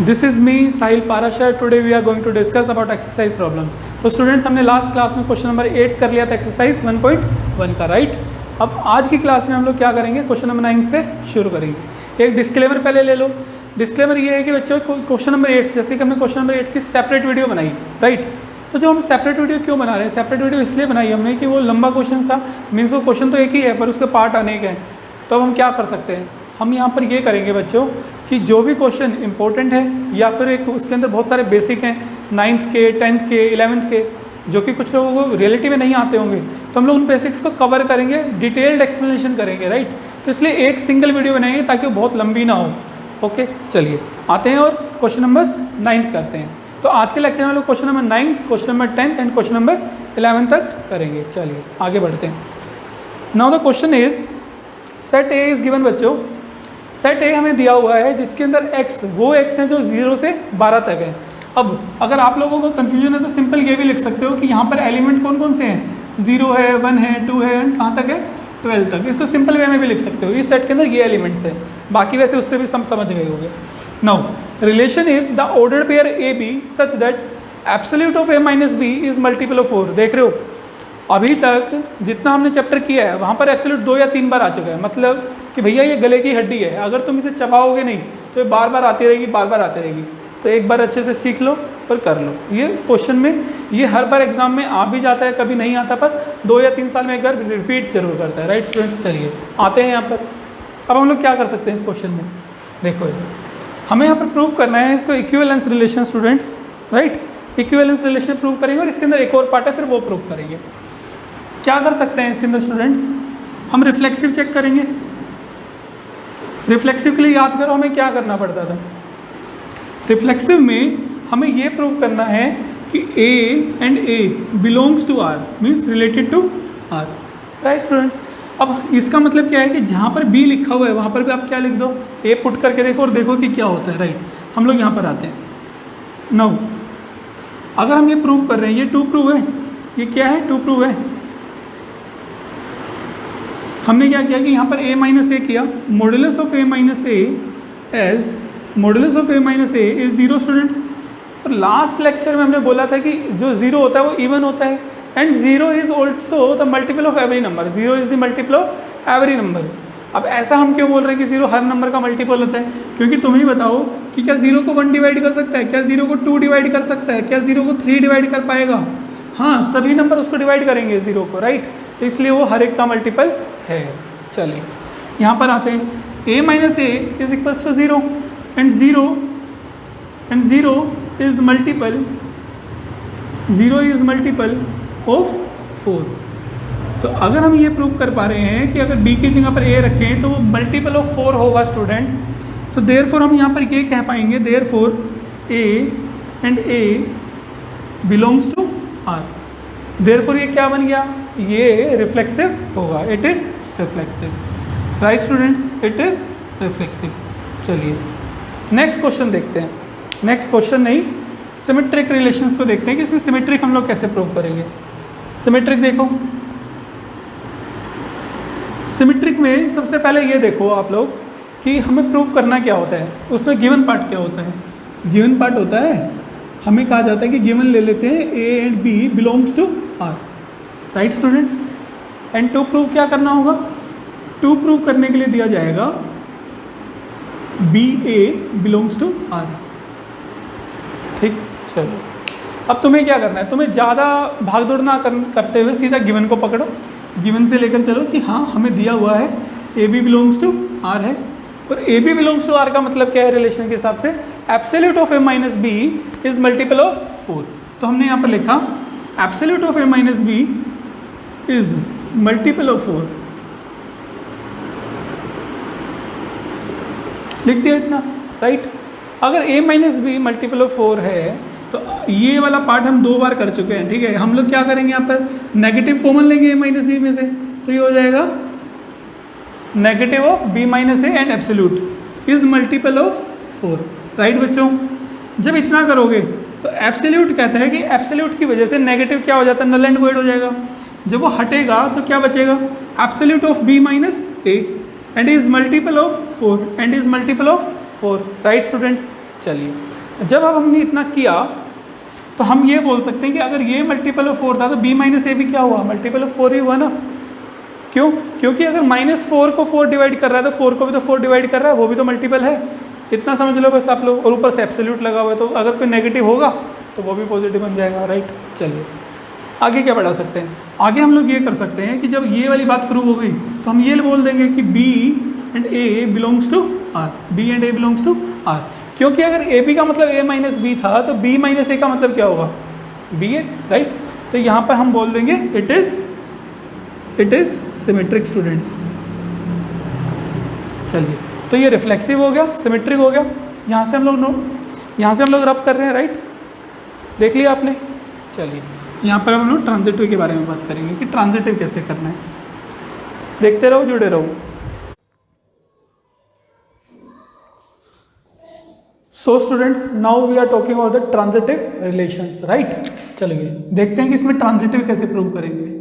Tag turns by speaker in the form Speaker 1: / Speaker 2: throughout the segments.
Speaker 1: This is me Sahil Parashar. Today we are going to discuss about exercise problem. तो students, हमने last class में question number 8 कर लिया था एक्सरसाइज 1.1 का, राइट. अब आज की क्लास में हम लोग क्या करेंगे, क्वेश्चन नंबर 9 से शुरू करेंगे. एक डिस्क्लेमर पहले ले लो. डिस्क्लेमर ये है कि बच्चों क्वेश्चन नंबर 8, जैसे कि हमने क्वेश्चन नंबर 8 की सेपरेट वीडियो बनाई, राइट. तो जो हम सेपरेट वीडियो क्यों बना रहे हैं, सेपरेट वीडियो इसलिए बनाई हमने कि वो लंबा क्वेश्चन था. मीन्स वो क्वेश्चन तो एक ही है पर उसके पार्ट अनेक हैं. तो अब हम क्या कर सकते हैं, हम यहाँ पर ये करेंगे बच्चों कि जो भी क्वेश्चन इंपॉर्टेंट है या फिर एक उसके अंदर बहुत सारे बेसिक हैं 9th के, 10th के, 11th के, जो कि कुछ लोगों को रियलिटी में नहीं आते होंगे, तो हम लोग उन बेसिक्स को कवर करेंगे, डिटेल्ड एक्सप्लेनेशन करेंगे, राइट. तो इसलिए एक सिंगल वीडियो बनाएंगे ताकि वो बहुत लंबी ना हो. ओके, चलिए आते हैं और क्वेश्चन नंबर 9 करते हैं. तो आज के लेक्चर में लोग question number 9, question number 10 and question number 11 तक करेंगे. चलिए आगे बढ़ते हैं. Now the question is set A is given. बच्चों, सेट ए हमें दिया हुआ है जिसके अंदर x वो x है जो 0 से 12 तक है. अब अगर आप लोगों को कन्फ्यूजन है तो सिंपल ये भी लिख सकते हो कि यहाँ पर एलिमेंट कौन कौन से हैं, 0 है, 1 है, 2 है एंड कहाँ तक है, 12 तक. इसको सिंपल वे में भी लिख सकते हो. इस सेट के अंदर ये एलिमेंट्स हैं, बाकी वैसे उससे भी समझ गए होंगे. Now relation is the ordered pair A B such that absolute of A minus B is multiple of 4. देख रहे हो, अभी तक जितना हमने चैप्टर किया है वहाँ पर एब्सोल्यूट 2 या 3 बार आ चुका है. मतलब कि भैया ये गले की हड्डी है, अगर तुम इसे चबाओगे नहीं तो ये बार बार आती रहेगी, बार बार आती रहेगी. तो एक बार अच्छे से सीख लो और कर लो. ये क्वेश्चन में ये हर बार एग्जाम में आ भी जाता है, कभी नहीं आता, पर 2 या 3 साल में एक बार रिपीट जरूर करता है, राइट स्टूडेंट्स. चलिए आते हैं यहाँ पर. अब हम लोग क्या कर सकते हैं इस क्वेश्चन में, देखो हमें यहाँ पर प्रूव करना है इसको equivalence relation students, right. Equivalence relation prove करेंगे और इसके अंदर एक और पार्ट है, फिर वो प्रूव करेंगे. क्या कर सकते हैं इसके अंदर स्टूडेंट्स, हम रिफ्लेक्सिव चेक करेंगे. रिफ्लेक्सिव के लिए याद करो हमें क्या करना पड़ता था. रिफ्लेक्सिव में हमें ये प्रूव करना है कि A and A belongs to R, means related to R, right students. अब इसका मतलब क्या है कि जहाँ पर B लिखा हुआ है वहाँ पर भी आप क्या लिख दो, A पुट करके देखो और देखो कि क्या होता है, राइट. हम लोग यहाँ पर आते हैं. नाउ अगर हम ये प्रूव कर रहे हैं, ये 2 प्रूव है, ये क्या है, 2 प्रूव है. हमने क्या किया कि यहाँ पर a माइनस ए किया, modulus of a minus A as modulus of a minus A is 0 students. और लास्ट लेक्चर में हमने बोला था कि जो 0 होता है वो इवन होता है and 0 is also the multiple of every number. 0 is the multiple of every number. अब ऐसा हम क्यों बोल रहे हैं कि 0 हर नंबर का मल्टीपल होता है, क्योंकि तुम ही बताओ कि क्या 0 को 1 डिवाइड कर सकता है, क्या 0 को 2 डिवाइड कर सकता है, क्या 0 को 3 डिवाइड कर पाएगा. हाँ, सभी नंबर उसको डिवाइड करेंगे 0 को, राइट. तो इसलिए वो हर एक का मल्टीपल है. चलिए यहाँ पर आते हैं. a minus A is equals to 0 and 0 is multiple, 0 is multiple of 4. तो अगर हम ये प्रूव कर पा रहे हैं कि अगर b की जगह पर a रखें तो वो मल्टीपल ऑफ 4 होगा स्टूडेंट्स. तो देयरफॉर हम यहाँ पर ये कह पाएंगे, therefore a and a belongs to R. Therefore ये क्या बन गया, ये रिफ्लेक्सिव होगा. It is reflexive, right students, it is reflexive. चलिए नेक्स्ट क्वेश्चन देखते हैं. नेक्स्ट क्वेश्चन नहीं, सिमेट्रिक रिलेशंस को देखते हैं कि इसमें सिमेट्रिक हम लोग कैसे प्रूव करेंगे. सिमेट्रिक देखो, सिमेट्रिक में सबसे पहले ये देखो आप लोग कि हमें प्रूव करना क्या होता है. उसमें गिवन पार्ट क्या होता है. गिवन पार्ट होता है, हमें कहा जाता है कि गिवन ले लेते हैं a and b belongs to R, right students. And to prove क्या करना होगा, टू प्रूव करने के लिए दिया जाएगा BA बिलोंग्स टू R, ठीक. चलो अब तुम्हें क्या करना है, तुम्हें ज़्यादा भाग दौड़ ना करते हुए सीधा गिवन को पकड़ो. गिवन से लेकर चलो कि हाँ हमें दिया हुआ है AB बिलोंग्स टू R है, और AB बिलोंग्स टू R का मतलब क्या है रिलेशन के हिसाब से, absolute of a minus B is multiple of 4. तो हमने यहाँ पर लिखा absolute of a minus B is multiple of 4, लिख दिया इतना, राइट. अगर a minus B multiple of 4 है तो ये वाला पार्ट हम 2 बार कर चुके हैं, ठीक है. हम लोग क्या करेंगे, यहाँ पर नेगेटिव कॉमन लेंगे a माइनस बी में से, तो ये हो जाएगा negative of b minus A and absolute is multiple of 4, right बच्चों. जब इतना करोगे तो एब्सोल्यूट कहता है कि एब्सोल्यूट की वजह से नेगेटिव क्या हो जाता है, नल एंड वॉइड हो जाएगा. जब वो हटेगा तो क्या बचेगा, absolute of b minus A and is multiple of 4 and is multiple of 4, right students. चलिए, जब अब हमने इतना किया तो हम ये बोल सकते हैं कि अगर ये मल्टीपल ऑफ 4 था तो b माइनस ए भी क्या हुआ, मल्टीपल ऑफ 4 ही हुआ ना। क्यों? क्योंकि अगर -4 को 4 डिवाइड कर रहा है तो 4 को भी तो 4 डिवाइड कर रहा है, वो भी तो मल्टीपल है। इतना समझ लो बस आप लोग। और ऊपर से एब्सोल्यूट लगा हुआ है, तो अगर कोई नेगेटिव होगा तो वो भी पॉजिटिव बन जाएगा, राइट। चलिए आगे क्या बढ़ा सकते हैं, आगे हम लोग ये कर सकते हैं कि जब ये वाली बात प्रूव हो गई तो हम ये बोल देंगे कि b and a belongs to r, b and a belongs to r। क्योंकि अगर ए बी का मतलब a माइनस बी था तो b माइनस ए का मतलब क्या होगा, b है, राइट। तो यहाँ पर हम बोल देंगे इट इज़ सिमेट्रिक स्टूडेंट्स। चलिए, तो ये रिफ्लेक्सिव हो गया, सिमेट्रिक हो गया। यहाँ से हम लोग रब कर रहे हैं, राइट, देख लिया आपने। चलिए यहाँ पर हम लोग ट्रांजिटिव के बारे में बात करेंगे कि ट्रांजिटिव कैसे करना है। देखते रहो, जुड़े रहो। So students, now we are talking about the transitive relations, right. चलिए देखते हैं कि इसमें ट्रांजिटिव कैसे प्रूव करेंगे।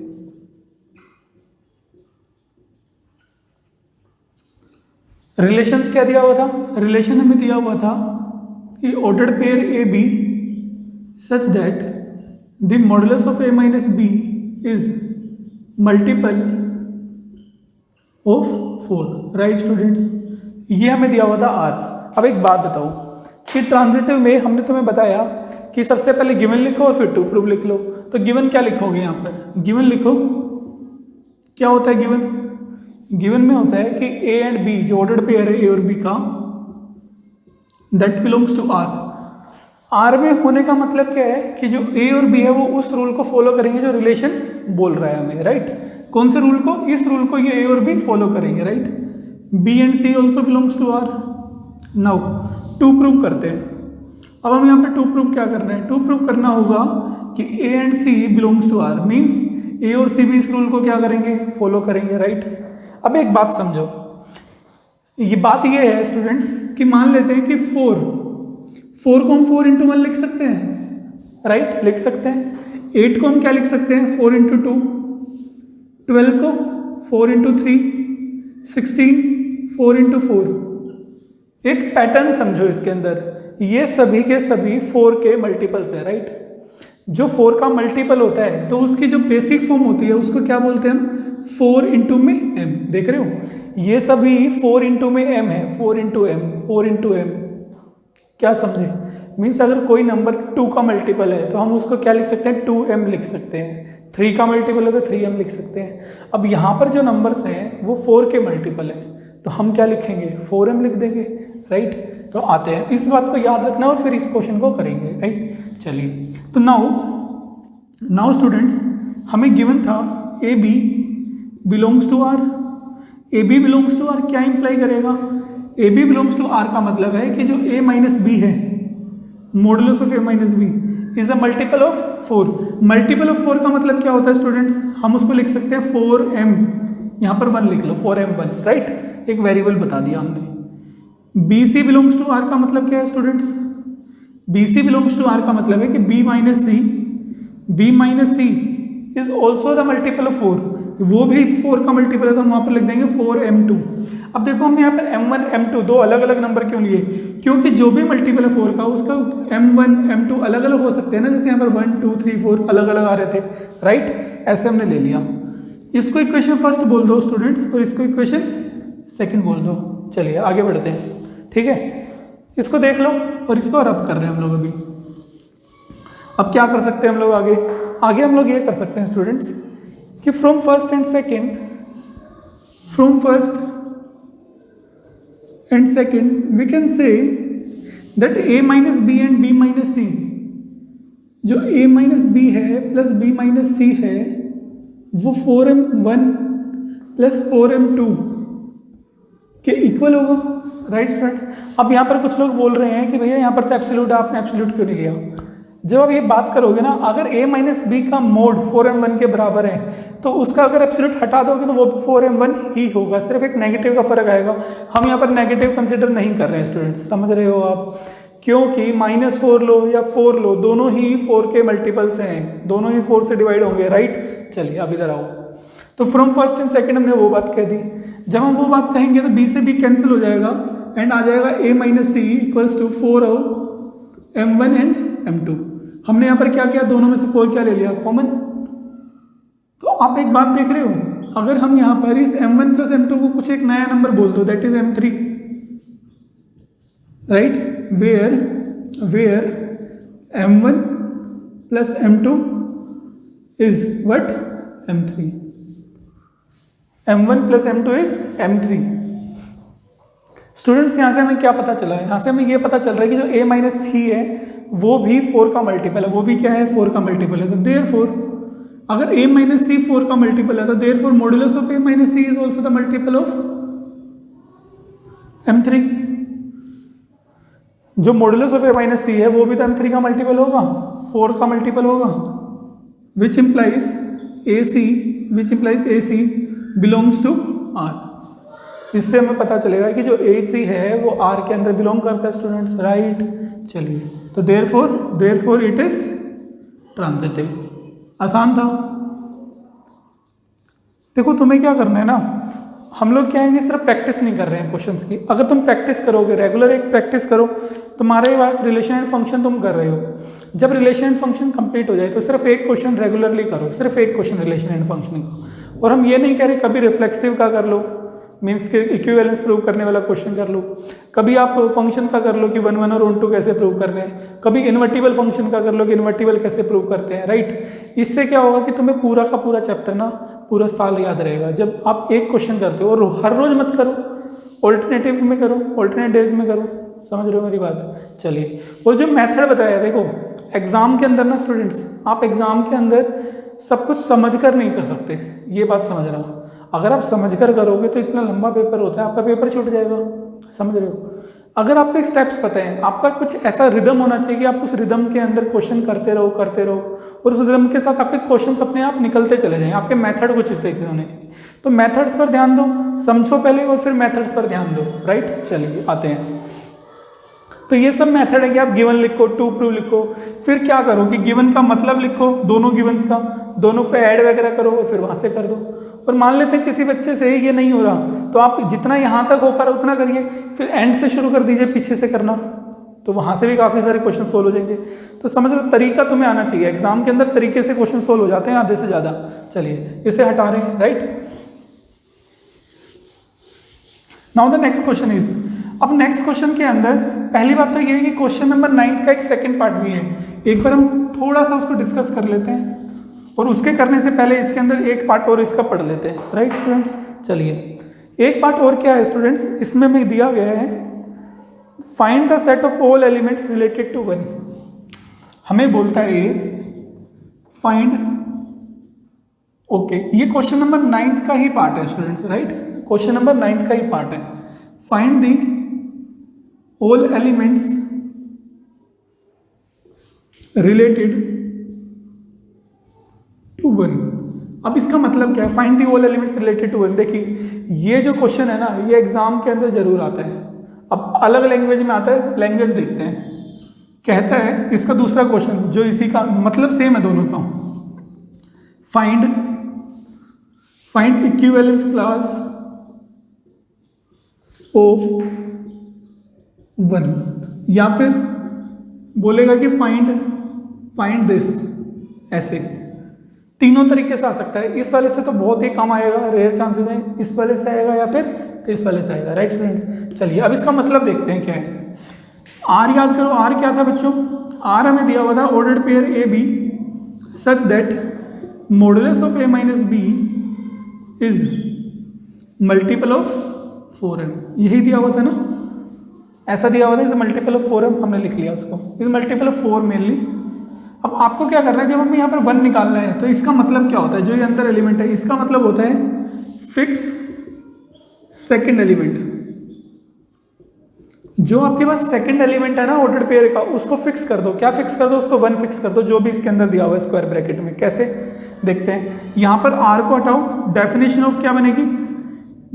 Speaker 1: रिलेशंस क्या दिया हुआ था, रिलेशन हमें दिया हुआ था कि ordered pair A B such that the modulus of A minus B is multiple of 4, right students. ये हमें दिया हुआ था आर। अब एक बात बताओ कि ट्रांजिटिव में हमने तुम्हें बताया कि सबसे पहले गिवन लिखो और फिर टू प्रूफ लिख लो। तो गिवन क्या लिखोगे, यहाँ पर गिवन लिखो। क्या होता है गिवन? गिवन में होता है कि ए एंड बी जो ऑर्डर्ड पेयर है ए और बी का, that belongs to R. R में होने का मतलब क्या है कि जो ए और बी है वो उस रूल को फॉलो करेंगे जो रिलेशन बोल रहा है हमें, राइट। कौन से रूल को? इस रूल को ये ए और बी फॉलो करेंगे, right. B and C also belongs to R. Now to prove करते हैं। अब हम यहाँ पे टू प्रूव क्या करना है, टू प्रूव करना होगा कि A and C belongs to R, means A और सी भी इस रूल को क्या करेंगे, फॉलो करेंगे, राइट। अब एक बात समझो, ये बात ये है स्टूडेंट्स कि मान लेते हैं कि 4 को हम 4 इंटू 1 लिख सकते हैं, राइट, लिख सकते हैं। 8 को हम क्या लिख सकते हैं, 4 इंटू 2। 12 को 4 इंटू 3। 16 4 इंटू 4। एक पैटर्न समझो इसके अंदर, ये सभी के सभी 4 के मल्टीपल्स है, राइट। जो 4 का मल्टीपल होता है तो उसकी जो बेसिक फॉर्म होती है उसको क्या बोलते हैं हम, 4 इंटू में m। देख रहे हो, ये सभी 4 इंटू में m है, 4 इंटू m, 4 इंटू m। क्या समझे? मीन्स अगर कोई नंबर 2 का मल्टीपल है तो हम उसको क्या लिख सकते हैं, 2m लिख सकते हैं। 3 का मल्टीपल है तो 3m लिख सकते हैं। अब यहाँ पर जो नंबर्स हैं वो 4 के मल्टीपल हैं तो हम क्या लिखेंगे, 4m लिख देंगे, राइट। तो आते हैं, इस बात को याद रखना और फिर इस क्वेश्चन को करेंगे, राइट। चलिए, तो नाउ स्टूडेंट्स हमें गिवन था A B belongs to R. A B belongs to R क्या इंप्लाई करेगा, A B belongs to R का मतलब है कि जो ए माइनस बी है, modulus of A minus B is a multiple of 4। Multiple of 4 का मतलब क्या होता है स्टूडेंट्स, हम उसको लिख सकते हैं 4m, यहाँ पर 1 लिख लो, 4m1, राइट, एक वेरिएबल बता दिया हमने। B C belongs to R का मतलब क्या है students, B C belongs to R का मतलब है कि B minus C is also the multiple of 4। वो भी 4 का मल्टीपल है तो हम वहाँ पर लिख देंगे 4m2। अब देखो हमने यहाँ पर m1 m2 दो अलग अलग नंबर क्यों लिए, क्योंकि जो भी मल्टीपल है 4 का उसका m1 m2 अलग अलग हो सकते हैं ना, जैसे यहाँ पर 1 2 3 4 अलग अलग आ रहे थे, राइट। ऐसे हमने ले लिया। इसको इक्वेशन फर्स्ट बोल दो स्टूडेंट्स और इसको इक्वेशन सेकेंड बोल दो। चलिए आगे बढ़ते हैं, ठीक है। इसको देख लो और इसको रब कर रहे हैं हम लोग अभी। अब क्या कर सकते हैं हम लोग आगे हम लोग ये कर सकते हैं स्टूडेंट्स कि from first and second we can say that a minus b and b minus c, जो a माइनस बी है प्लस b माइनस सी है वो 4m1 प्लस 4m2 के इक्वल होगा, राइट स्टूडेंट्स। अब यहाँ पर कुछ लोग बोल रहे हैं कि भैया यहाँ पर तो एब्सोल्यूट, आपने एब्सोल्यूट क्यों नहीं लिया। जब आप ये बात करोगे ना, अगर a माइनस बी का मोड 4m1 के बराबर है तो उसका अगर एब्सोल्यूट हटा दोगे तो वो 4m1 ही होगा, सिर्फ एक नेगेटिव का फर्क आएगा। हम यहाँ पर नेगेटिव कंसिडर नहीं कर रहे हैं स्टूडेंट्स, समझ रहे हो आप, क्योंकि -4 लो या 4 लो दोनों ही 4 के मल्टीपल्स हैं, दोनों ही 4 से डिवाइड होंगे, राइट। चलिए अब इधर आओ। तो फ्रॉम फर्स्ट एंड सेकेंड हमने वो बात कह दी। जब हम वो बात कहेंगे तो b से b कैंसिल हो जाएगा, एंड आ जाएगा a minus C equals to 4 m1 and m2। हमने यहाँ पर क्या किया, दोनों में से 4 क्या ले लिया, कॉमन। तो आप एक बात देख रहे हो, अगर हम यहाँ पर इस m1 प्लस m2 को कुछ एक नया नंबर बोल दो, that is m3, right, where m1 plus m2 is what, m3, m1 plus m2 is m3। Students यहाँ से हमें क्या पता चला है, यहाँ से हमें ये पता चल रहा है कि जो a माइनस सी है वो भी 4 का मल्टीपल है, वो भी क्या है, 4 का मल्टीपल है। तो देयरफॉर अगर a माइनस सी 4 का मल्टीपल है तो therefore modulus of a minus C is also the multiple of m3। जो मॉड्यूलस ऑफ a माइनस सी है वो भी तो m3 का मल्टीपल होगा, 4 का मल्टीपल होगा, which implies ac belongs to r। इससे हमें पता चलेगा कि जो AC है वो R के अंदर बिलोंग करता है स्टूडेंट्स, राइट। चलिए, तो देयरफॉर इट इज ट्रांजिटिव। आसान था। देखो तुम्हें क्या करना है ना, हम लोग क्या है कि सिर्फ प्रैक्टिस नहीं कर रहे हैं क्वेश्चंस की। अगर तुम प्रैक्टिस करोगे, रेगुलर एक प्रैक्टिस करो, तुम्हारे पास रिलेशन एंड फंक्शन तुम कर रहे हो, जब रिलेशन एंड फंक्शन कंप्लीट हो जाए तो सिर्फ एक क्वेश्चन रेगुलरली करो, सिर्फ एक क्वेश्चन रिलेशन एंड फंक्शन का। और हम ये नहीं कह रहे कभी रिफ्लेक्सिव का कर लो, मीन्स के इक्विवेलेंस प्रूव करने वाला क्वेश्चन कर लो, कभी आप फंक्शन का कर लो कि 1 1 और 1 2 कैसे प्रूव करने हैं, कभी इन्वर्टिबल फंक्शन का कर लो कि इन्वर्टिबल कैसे प्रूव करते हैं, राइट। इससे क्या होगा कि तुम्हें पूरा का पूरा चैप्टर ना पूरा साल याद रहेगा। जब आप एक क्वेश्चन करते हो, और हर रोज मत करो, ऑल्टरनेटिव में करो, ऑल्टरनेट डेज में करो, समझ रहे हो मेरी बात। चलिए, वो जो मेथड बताया, देखो एग्जाम के अंदर ना स्टूडेंट्स, आप एग्जाम के अंदर सब कुछ समझ कर नहीं कर सकते, ये बात समझ रहा हूँ। अगर आप समझ कर करोगे तो इतना लंबा पेपर होता है, आपका पेपर छूट जाएगा, समझ रहे हो। अगर आपको स्टेप्स पता है, आपका कुछ ऐसा रिदम होना चाहिए कि आप उस रिदम के अंदर क्वेश्चन करते रहो, और उस रिदम के साथ आपके क्वेश्चंस अपने आप निकलते चले जाएं। आपके मेथड कुछ इस तरीके से होने चाहिए। तो मेथड्स पर ध्यान दो, समझो पहले और फिर मेथड्स पर ध्यान दो, राइट। चलिए आते हैं। तो ये सब मेथड है कि आप गिवन लिखो, टू प्रूव लिखो, फिर क्या करो कि गिवन का मतलब लिखो, दोनों गिवन्स का, दोनों को ऐड वगैरह करो और फिर वहाँ से कर दो। और मान लेते हैं किसी बच्चे से ये नहीं हो रहा, तो आप जितना यहाँ तक हो पा रहा उतना करिए, फिर एंड से शुरू कर दीजिए, पीछे से करना, तो वहाँ से भी काफ़ी सारे क्वेश्चन सोल्व हो जाएंगे। तो समझ लो, तरीका तुम्हें आना चाहिए। एग्जाम के अंदर तरीके से क्वेश्चन सोल्व हो जाते हैं आधे से ज़्यादा। चलिए, इसे हटा रहे हैं, right. Now the next question is, अब नेक्स्ट क्वेश्चन के अंदर पहली बात तो ये है कि क्वेश्चन नंबर 9 का एक सेकंड पार्ट भी है। एक बार हम थोड़ा सा उसको डिस्कस कर लेते हैं, और उसके करने से पहले इसके अंदर एक पार्ट और इसका पढ़ लेते हैं, राइट स्टूडेंट्स। चलिए, एक पार्ट और क्या है स्टूडेंट्स, इसमें हमें दिया गया है find the set of all elements related to 1। हमें बोलता है ये फाइंड, ओके, ये क्वेश्चन नंबर 9 का ही पार्ट है स्टूडेंट्स, राइट। क्वेश्चन नंबर 9 का ही पार्ट है, find the all elements related to 1। अब इसका मतलब क्या है, find the all elements related to 1। देखिए, ये जो क्वेश्चन है ना, ये एग्जाम के अंदर जरूर आता है। अब अलग लैंग्वेज में आता है, लैंग्वेज देखते हैं। कहता है इसका दूसरा क्वेश्चन, जो इसी का मतलब सेम है दोनों का, फाइंड इक्विवेलेंस क्लास ऑफ 1, या फिर बोलेगा कि फाइंड दिस। ऐसे तीनों तरीके से आ सकता है। इस वाले से तो बहुत ही कम आएगा, रेयर चांसेस हैं, इस वाले से आएगा या फिर इस वाले से आएगा, राइट स्टूडेंट्स। चलिए, अब इसका मतलब देखते हैं क्या है। आर याद करो, आर क्या था बच्चों, आर हमें दिया हुआ था ordered pair A B such that modulus of A minus B is multiple of 4m। यही दिया हुआ था ना, ऐसा दिया हुआ था, इज मल्टीपल ऑफ 4m, हमने लिख लिया उसको, इज मल्टीपल ऑफ 4 मेनली। अब आपको क्या करना है, जब हमें यहाँ पर 1 निकालना है तो इसका मतलब क्या होता है, जो ये अंदर एलिमेंट है इसका मतलब होता है फिक्स सेकंड एलिमेंट। जो आपके पास सेकंड एलिमेंट है ना ऑर्डर्ड पेयर का, उसको फिक्स कर दो। क्या फिक्स कर दो, उसको 1 फिक्स कर दो, जो भी इसके अंदर दिया हुआ है स्क्वायर ब्रैकेट में। कैसे देखते हैं, यहाँ पर r को हटाओ, डेफिनेशन ऑफ क्या बनेगी,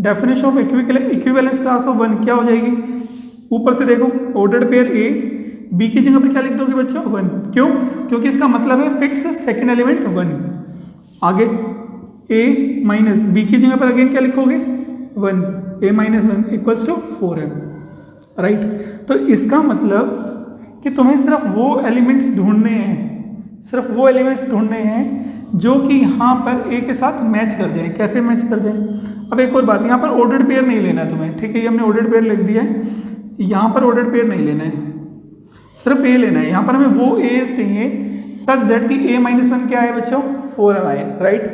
Speaker 1: definition of equivalence class of 1 क्या हो जाएगी, ऊपर से देखो ऑर्डर्ड पेयर ए, बी की जगह पर क्या लिख दोगे बच्चों, 1। क्यों, क्योंकि इसका मतलब है फिक्स सेकंड एलिमेंट 1। आगे ए माइनस बी की जगह पर अगेन क्या लिखोगे, 1, a minus 1 equals to 4m। Right. तो इसका मतलब कि तुम्हें सिर्फ वो एलिमेंट्स ढूंढने हैं, सिर्फ वो एलिमेंट्स ढूंढने हैं जो कि यहाँ पर ए के साथ मैच कर जाए। कैसे मैच कर जाए? अब एक और बात, यहाँ पर ऑर्डर्ड पेयर नहीं लेना है तुम्हें, ठीक है, ये हमने ऑर्डर्ड पेयर लिख दिया है, यहाँ पर ऑर्डर्ड पेयर नहीं लेना है, सिर्फ ए लेना है। यहाँ पर हमें वो ए चाहिए सच दैट कि a माइनस वन क्या है बच्चों? 4m आए, right.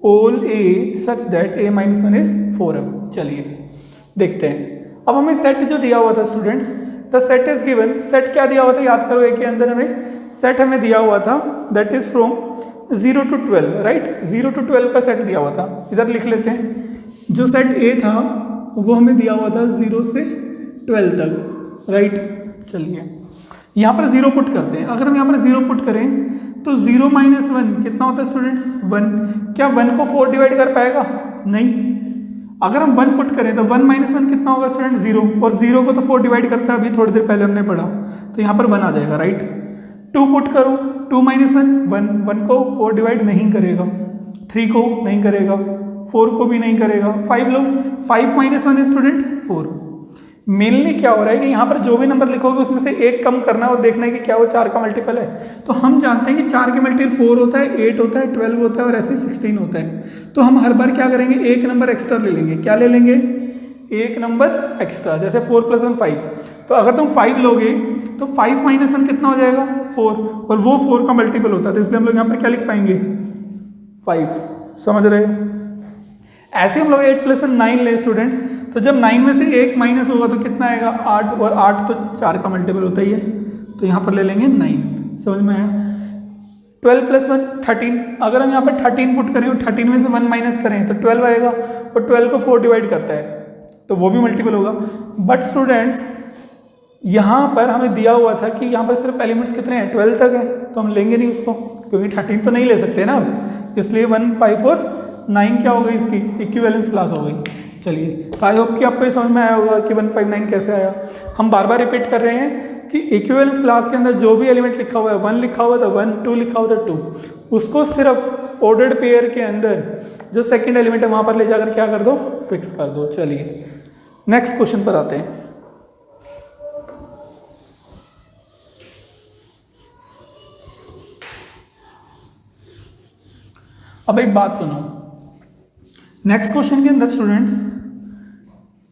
Speaker 1: All a such that a minus one is 4m। चलिए देखते हैं। अब हमें सेट जो दिया हुआ था students, the set is given, set क्या दिया हुआ था याद करो, ए के अंदर हमें सेट हमें दिया हुआ था that is from 0 to 12, right. 0 to 12 का सेट दिया हुआ था, इधर लिख लेते हैं। जो सेट ए था वो हमें दिया हुआ था 0 से 12 तक, राइट। चलिए यहाँ पर 0 पुट करते हैं। अगर हम यहाँ पर 0 पुट करें तो 0 माइनस 1 कितना होता है स्टूडेंट्स? 1। क्या 1 को 4 डिवाइड कर पाएगा? नहीं। अगर हम 1 पुट करें तो 1 माइनस 1 कितना होगा स्टूडेंट? 0। और 0 को तो 4 डिवाइड करता है, अभी थोड़ी देर पहले हमने पढ़ा, तो यहाँ पर 1 आ जाएगा, राइट। 2 पुट करो, 2 माइनस 1 1, 1 को 4 डिवाइड नहीं करेगा, 3 को नहीं करेगा, 4 को भी नहीं करेगा। 5 लो, 5 माइनस 1 स्टूडेंट 4। मेनली क्या हो रहा है कि यहाँ पर जो भी नंबर लिखोगे उसमें से एक कम करना है और देखना है कि क्या वो 4 का मल्टीपल है। तो हम जानते हैं कि 4 के मल्टीपल 4 होता है, 8 होता है, 12 होता है और ऐसे 16 होता है। तो हम हर बार क्या करेंगे? एक नंबर एक्स्ट्रा ले लेंगे। क्या ले लेंगे? एक नंबर एक्स्ट्रा। जैसे 4 + 1 5, तो अगर तुम 5 लोगे तो 5 माइनस 1 कितना हो जाएगा? 4, और वो 4 का मल्टीपल होता है, तो इसलिए हम लोग यहाँ पर क्या लिख पाएंगे? 5। समझ रहे हो? ऐसे हम लोग 8 + 1 9 ले स्टूडेंट्स, तो जब 9 में से 1 माइनस होगा तो कितना आएगा? 8, और 8 तो 4 का मल्टीपल होता ही है, तो यहाँ पर ले लेंगे 9। समझ में आया? 12 + 1 13। अगर हम यहाँ पर 13 पुट करें और 13 में से 1 माइनस करें तो 12 आएगा, और 12 को 4 डिवाइड करता है तो वो भी मल्टीपल होगा। बट स्टूडेंट्स यहाँ पर हमें दिया हुआ था कि यहाँ पर सिर्फ एलिमेंट्स कितने हैं? 12 तक है, तो हम लेंगे नहीं उसको, क्योंकि 13 तो नहीं ले सकते ना अब, इसलिए 1 5 और 9 क्या हो गई? इसकी इक्विवेलेंस क्लास हो गई। चलिए, तो आई होप कि आपको ये समझ में आया होगा कि 1 5 9 कैसे आया। हम बार बार रिपीट कर रहे हैं कि इक्विवेलेंस क्लास के अंदर जो भी एलिमेंट लिखा हुआ है, 1 लिखा हुआ था 1, 2 लिखा हुआ था 2, उसको सिर्फ ऑर्डर्ड पेयर के अंदर जो सेकंड एलिमेंट है वहाँ पर ले जाकर क्या कर दो? फिक्स कर दो। चलिए नेक्स्ट क्वेश्चन पर आते हैं। अब एक बात सुनो, नेक्स्ट क्वेश्चन के अंदर स्टूडेंट्स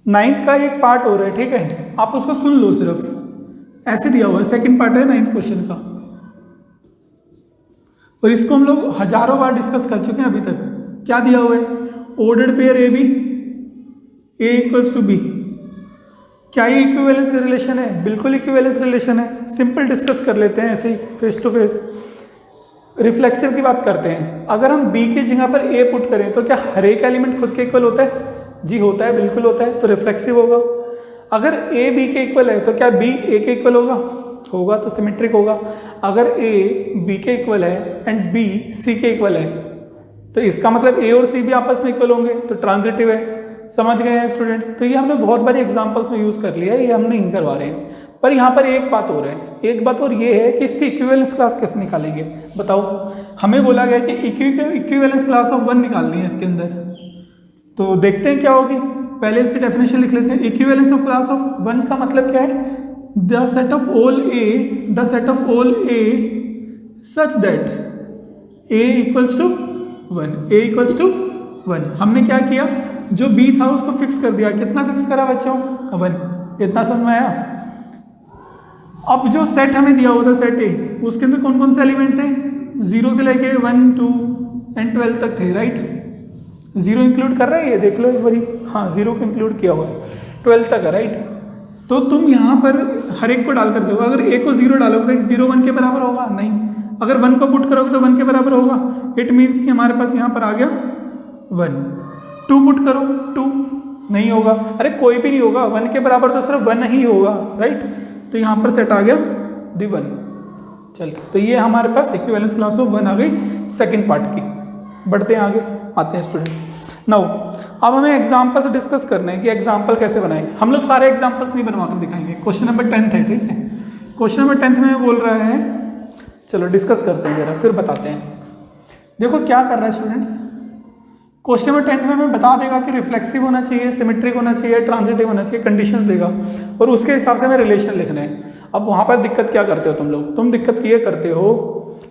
Speaker 1: 9th का एक पार्ट हो रहा है, ठीक है, आप उसको सुन लो। सिर्फ ऐसे दिया हुआ है, सेकंड पार्ट है 9th क्वेश्चन का, और इसको हम लोग हजारों बार डिस्कस कर चुके हैं अभी तक। क्या दिया हुआ है? Ordered pair A B, A equals to B. क्या ये इक्विवेलेंस रिलेशन है? बिल्कुल इक्विवेलेंस रिलेशन है। सिंपल डिस्कस कर लेते हैं ऐसे ही फेस टू फेस। रिफ्लेक्सिव की बात करते हैं। अगर हम b की जगह पर a पुट करें तो क्या हर एक एलिमेंट खुद के इक्वल होता है? जी होता है, बिल्कुल होता है, तो रिफ्लेक्सिव होगा। अगर a b के इक्वल है तो क्या b a के इक्वल होगा? होगा, तो सिमेट्रिक होगा। अगर a b के इक्वल है एंड b c के इक्वल है तो इसका मतलब a और c भी आपस में इक्वल होंगे, तो ट्रांजिटिव है। समझ गए हैं स्टूडेंट्स? तो ये हमने बहुत बारी एग्जांपल्स में यूज़ कर लिया है, ये हम नहीं करवा रहे हैं। पर यहाँ पर एक बात और है, एक बात और ये है कि इसकी इक्विवेलेंस क्लास कैसे निकालेंगे? बताओ। हमें बोला गया कि इक्विवेलेंस क्लास ऑफ 1 निकालनी है इसके अंदर, तो देखते हैं क्या होगी। पहले इसकी डेफिनेशन लिख लेते हैं। इक्विवेलेंस ऑफ क्लास ऑफ 1 का मतलब क्या है? The set of all A such that A equals to 1। हमने क्या किया? जो b था उसको फिक्स कर दिया। कितना फिक्स करा बच्चों? 1। इतना समझ में आया? अब जो सेट हमें दिया हुआ था सेट ए, उसके अंदर कौन कौन से एलिमेंट थे? 0 से लेके 1 2 एंड 12 तक थे, राइट। 0 इंक्लूड कर रहे हैं, ये देख लो एक बारी। हाँ, 0 को इंक्लूड किया हुआ है, 12 तक है, राइट। तो तुम यहाँ पर हर एक को डाल कर दोगे। अगर a को 0 डालोगे तो 0 1 के बराबर होगा? नहीं। अगर 1 को पुट करोगे तो 1 के बराबर होगा। इट मीन्स कि हमारे पास यहाँ पर आ गया 1। 2 पुट करो, 2 नहीं होगा। अरे कोई भी नहीं होगा, 1 के बराबर तो सिर्फ 1 ही होगा, राइट। तो यहाँ पर सेट आ गया दी 1। चलिए, तो ये हमारे पास इक्विवेलेंस क्लास ऑफ 1 आ गई सेकंड पार्ट की। बढ़ते हैं आगे, आते हैं स्टूडेंट्स। नाउ अब हमें एग्जाम्पल्स डिस्कस करना है कि एग्जाम्पल कैसे बनाएं। हम लोग सारे एग्जाम्पल्स नहीं बनवा कर दिखाएंगे। क्वेश्चन नंबर 10 है, ठीक है। क्वेश्चन नंबर 10 में बोल रहा है, चलो डिस्कस करते हैं जरा, फिर बताते हैं। देखो क्या कर रहा है स्टूडेंट्स, क्वेश्चन नंबर 10 में हमें बता देगा कि रिफ्लेक्सिव होना चाहिए, सिमेट्रिक होना चाहिए, ट्रांजिटिव होना चाहिए, कंडीशंस देगा और उसके हिसाब से हमें रिलेशन लिखना है। अब वहाँ पर दिक्कत क्या करते हो तुम लोग? तुम दिक्कत ये करते हो